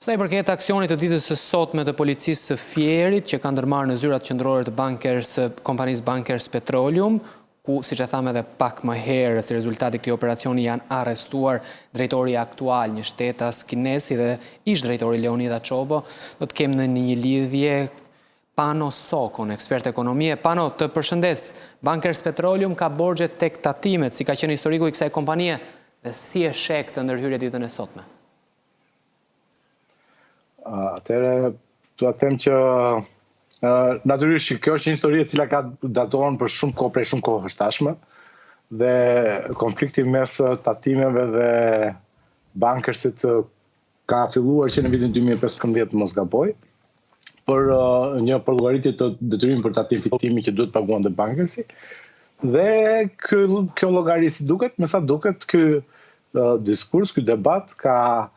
Sa i përket aksionit të ditës së sotme të policisë së Fierit, që ka ndërmarrë në zyrat qendrore të kompanisë Bankers Petroleum, ku, siç e thamë edhe pak më herë, si rezultati këtij operacioni janë arrestuar drejtori aktual një shtetas kinesi dhe ish drejtori Leonida Çobo, do të kemë në një lidhje Pano Sokon, ekspert ekonomie. Pano, të përshëndes, Bankers Petroleum ka borxhe tek tatimet, si ka qenë historiku i kësaj kompanie, dhe si e sheh këtë ndërhyrje ditën e sotme? Atëherë, do të them që natyrisht kjo është një histori e cila ka datohen për shumë kohë, prej shumë kohësh tashmë, dhe konflikti mes tatimeve dhe bankersit ka filluar që në vitin 2015 mos gaboj, për një llogaritje të detyrimit për tatim fitimi që duhet paguante bankersi. Dhe kjo llogari si duket, me sa duket, ky diskurs, ky debat ka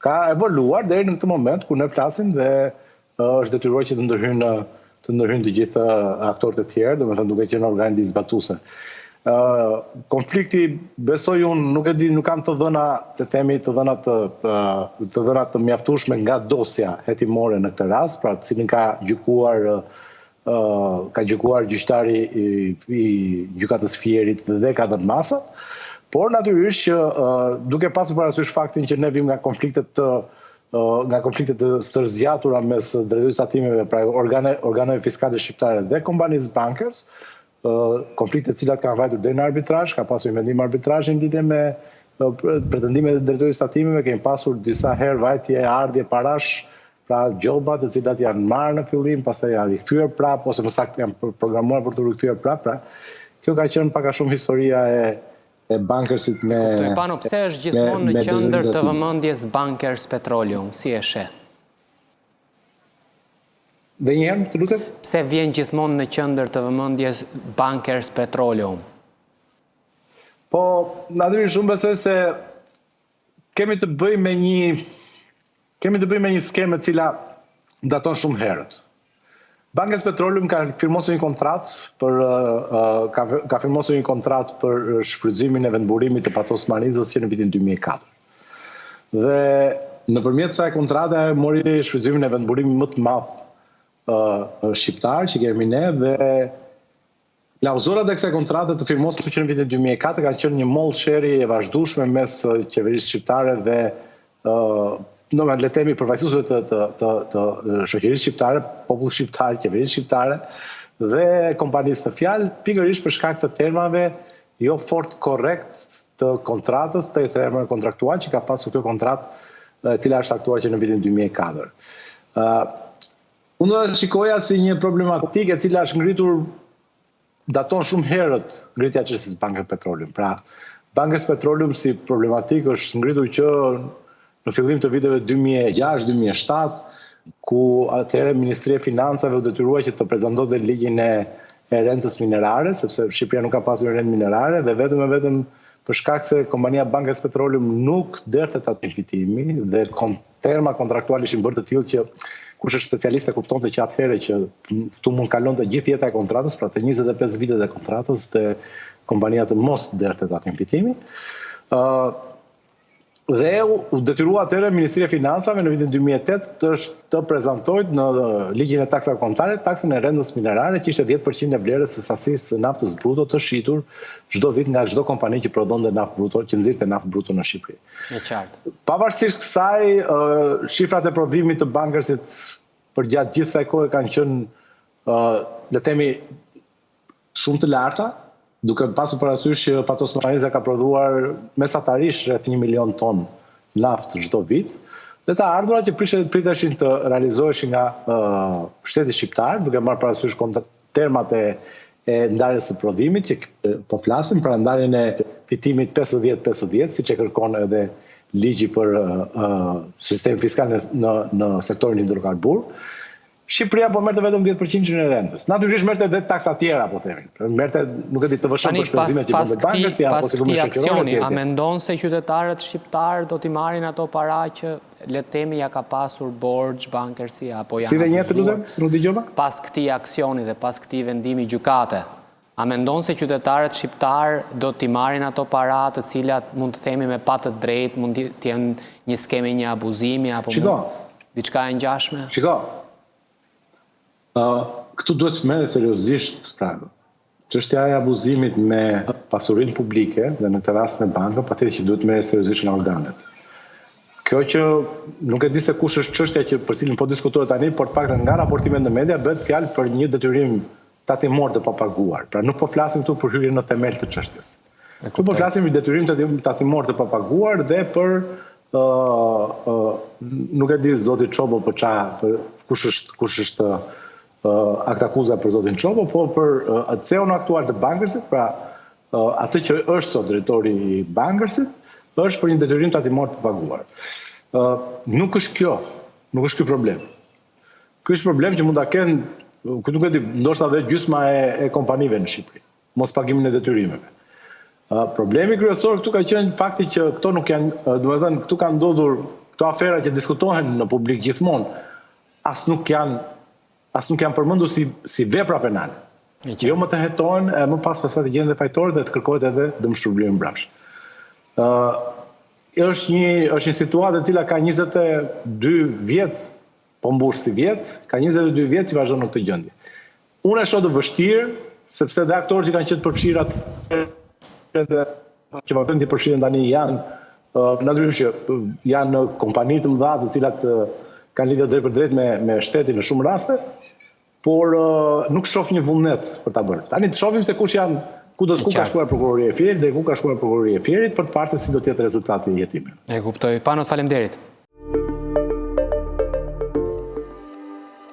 ka evoluar deri në këtë moment ku ne flasim dhe është detyruar që të ndërhyjnë të gjithë aktorët e tjerë, domethënë duke qenë organ zbatuese. Konflikti, besoj unë, nuk e di, nuk kam të dhëna, të dhëna të mjaftueshme nga dosja hetimore në këtë rast, pra të cilin ka gjykuar gjyqtari i gjykatës Fierit dhe ka dhënë masat. Por natyrisht që duke pasur parasysh faktin që ne vim nga konfliktet të stërzjatura mes drejtorisë tatimeve, pra organeve fiskale shqiptare dhe kompanisë Bankers, konfliktet cilat kanë vajtur deri në arbitrazh, ka pasur mendim arbitrazhi në lidhje me pretendimet e drejtorisë tatimeve, kemi pasur disa herë vajtje ardhje parash, pra gjoba të cilat janë marrë në fillim, pastaj janë rikthyer prapë ose më saktë janë programuar për të rikthyer prapë. Pra, kjo ka qenë pak a shumë historia e Bankersit me... Pano, pse është gjithmonë në qendër të vëmendjes Bankers Petroleum, si e sheh? Dhe një herë, të lutem? Pse vjen gjithmonë në qendër të vëmendjes Bankers Petroleum? Po, natyrisht shumë besoj se kemi të bëjmë me një skemë e cila daton shumë herët. Bankers Petroleum ka firmosur një kontratë për shfrytëzimin e vendburimit të Patos Marizës që në vitin 2004. Dhe nëpërmjet kësaj kontrate mori shfrytëzimin e vendburimit më të madh shqiptar që kemi ne, dhe klauzorat e kësaj kontrate të firmosur që në vitin 2004 kanë qenë një mollë sheri e vazhdueshme mes qeverisë shqiptare dhe le të themi përfaqësuesve të shoqërisë shqiptare, popullit shqiptar, qeverisë shqiptare dhe kompanisë të fjalë, pikërisht për shkak të termave jo fort korrekt të kontratës, të termave kontraktual që ka pasur kjo kontratë, e cila është aktuar që në vitin 2004. Unë do ta shikoja si një problematikë e cila është ngritur daton shumë herët ngritja e çështjes Bankers Petroleum. Pra, Bankers Petroleum si problematikë është ngritur që në fillim të viteve 2006-2007, ku atëherë Ministria e Financave u detyrua që të prezantonte ligjin e rentës minerare, sepse Shqipëria nuk ka pasur rentë minerare, dhe vetëm për shkak se kompania Bankers Petroleum nuk derte tatim fitimi dhe terma kontraktuale ishin bërë të tillë që kush është specialist e kuptonte që atëherë që tu mund kalonte gjithë jeta e kontratës, pra të 25 vitet e kontratës, dhe kompania të mos derte tatim fitimi. Dhe u detyrua atëherë Ministria e Financave në vitin 2008 të prezantojë në ligjin e taksave kombëtare taksën e rentës minerare, që ishte 10% e vlerës së sasisë së naftës bruto të shitur çdo vit nga çdo kompani që prodhonte naftë bruto, që nxirrte naftë bruto në Shqipëri. Në qartë. Pavarësisht kësaj, shifrat e prodhimit të Bankersit përgjatë gjithë kësaj kohe kanë qenë, le të themi, shumë të larta, duke pasur parasysh që Patos Mariza ka prodhuar mesatarisht rreth 1 milion ton naftë çdo vit, dhe të ardhurat që priteshin të realizoheshin nga shteti shqiptar, duke marrë parasysh termat e ndarjes së prodhimit, që po flasim pra ndarjen e fitimit 50-50, siç e kërkon edhe ligji për sistemin fiskal në sektorin hidrokarbur. Shqipëria po merrte vetëm 10% e rentës. Natyrisht merrte edhe taksa tjera, po themi. Merrte, nuk e di, të vëshëm për shpenzimet që bënte Bankersi apo pas këtij aksioni, a mendon se qytetarët shqiptar do t'i marrin ato para që le të themi ja ka pasur borxh Bankersi apo janë? Si dhe një të lutem, nuk dëgjova? Pas këtij aksioni dhe pas këtij vendimi gjykate, A mendon se qytetarët shqiptar do t'i marrin ato para të cilat mund të themi me pa të drejtë, mund të jenë një skemi, një abuzimi, apo diçka e ngjashme? Shiko, këtu duhet të merret seriozisht pra. Çështja e abuzimit me pasurinë publike dhe në këtë rast me bankën, patjetër që duhet merret seriozisht nga organet. Kjo që nuk e di se kush është çështja që për cilën po diskutohet tani, por të paktën nga raportimet në media bëhet fjalë për një detyrim tatimor të papaguar. Pra nuk po flasim këtu për hyrjen në themel të çështjes. Këtu po flasim për detyrim tatimor të papaguar dhe për nuk e di zoti Çobo për kush është akt akuza për zotin Çobo, po për CEO-n aktual të Bankersit, pra atë që është sot drejtori i Bankersit, është për një detyrim tatimor të paguar. Nuk është ky problem. Ky është problem që mund ta kenë, nuk e di, ndoshta edhe gjysma e kompanive në Shqipëri, mos pagimin e detyrimeve. Problemi kryesor këtu ka qenë fakti që këto nuk janë, domethënë këtu kanë ndodhur këto afera që diskutohen në publik gjithmonë, as nuk janë përmendur si vepra penale. Jo më të hetohen, më pas pastaj të gjenden dhe fajtorë dhe të kërkohet edhe dëmshpërblim mbrapsht. Është një situatë e cila ka 22 vjet, po mbush si vjet, ka 22 vjet që vazhdon në këtë gjendje. Unë e shoh të vështirë, sepse dhe aktorët që kanë qenë përfshirë atë që vazhdojnë të përfshihen tani janë natyrisht që janë në kompani të mëdha të cilat kanë lidhje drejt për drejt me shtetin në shumë raste, por nuk shoh një vullnet për ta bërë. Tani të shohim se ku ka shkuar prokuroria e Fierit dhe ku ka shkuar prokuroria e Fierit për të parë se si do të jetë rezultati i hetimit. E kuptoj. Panos, faleminderit.